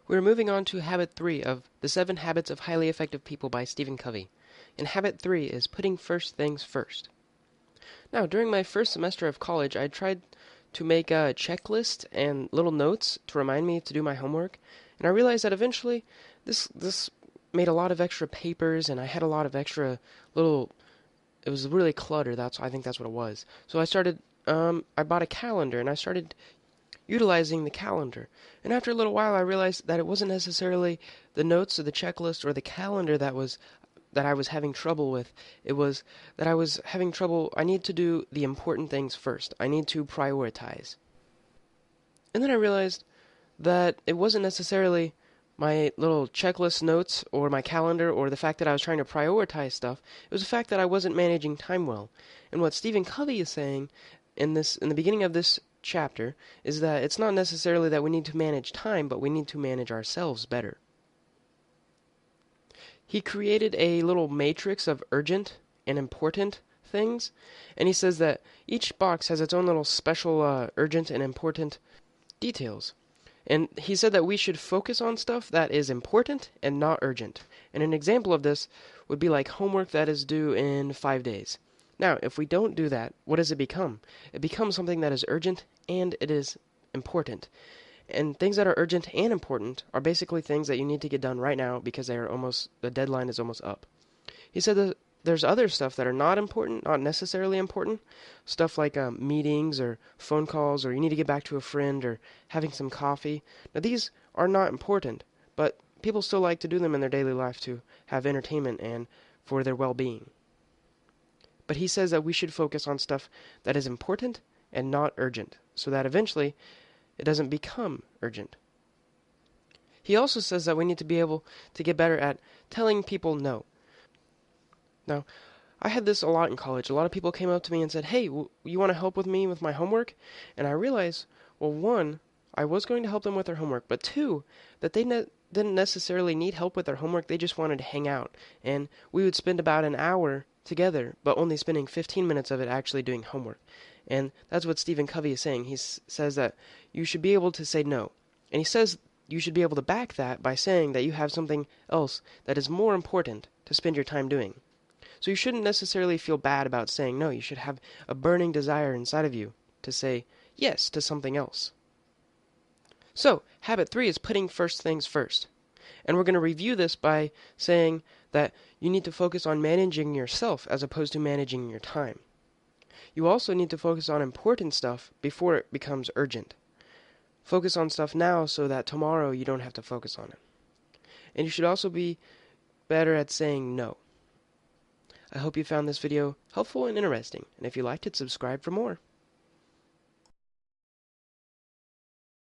We're moving on to Habit 3 of The 7 Habits of Highly Effective People by Stephen Covey. And Habit 3 is putting first things first. Now, during my first semester of college, I tried to make a checklist and little notes to remind me to do my homework. And I realized that eventually this made a lot of extra papers, and I had a lot of extra little... It was really cluttered. I think that's what it was. So I bought a calendar, and I started utilizing the calendar. And after a little while, I realized that it wasn't necessarily the notes or the checklist or the calendar that I was having trouble with. It was that I was having trouble. I need to do the important things first. I need to prioritize. And then I realized that it wasn't necessarily my little checklist notes or my calendar or the fact that I was trying to prioritize stuff. It was the fact that I wasn't managing time well. And what Stephen Covey is saying in the beginning of this chapter is that it's not necessarily that we need to manage time, but we need to manage ourselves better. He created a little matrix of urgent and important things, and he says that each box has its own little special urgent and important details. And he said that we should focus on stuff that is important and not urgent. And an example of this would be like homework that is due in 5 days. Now, if we don't do that, what does it become? It becomes something that is urgent and it is important. And things that are urgent and important are basically things that you need to get done right now because the deadline is almost up. He said that there's other stuff that are not important, not necessarily important. Stuff like meetings or phone calls, or you need to get back to a friend, or having some coffee. Now, these are not important, but people still like to do them in their daily life to have entertainment and for their well-being. But he says that we should focus on stuff that is important and not urgent, so that eventually it doesn't become urgent. He also says that we need to be able to get better at telling people no. Now, I had this a lot in college. A lot of people came up to me and said, "Hey, you want to help with me with my homework?" And I realized, well, one, I was going to help them with their homework, but two, that they didn't necessarily need help with their homework. They just wanted to hang out. And we would spend about an hour together, but only spending 15 minutes of it actually doing homework. And that's what Stephen Covey is saying. He says that you should be able to say no. And he says you should be able to back that by saying that you have something else that is more important to spend your time doing. So you shouldn't necessarily feel bad about saying no. You should have a burning desire inside of you to say yes to something else. So, habit 3 is putting first things first. And we're going to review this by saying that you need to focus on managing yourself as opposed to managing your time. You also need to focus on important stuff before it becomes urgent. Focus on stuff now so that tomorrow you don't have to focus on it. And you should also be better at saying no. I hope you found this video helpful and interesting, and if you liked it, subscribe for more.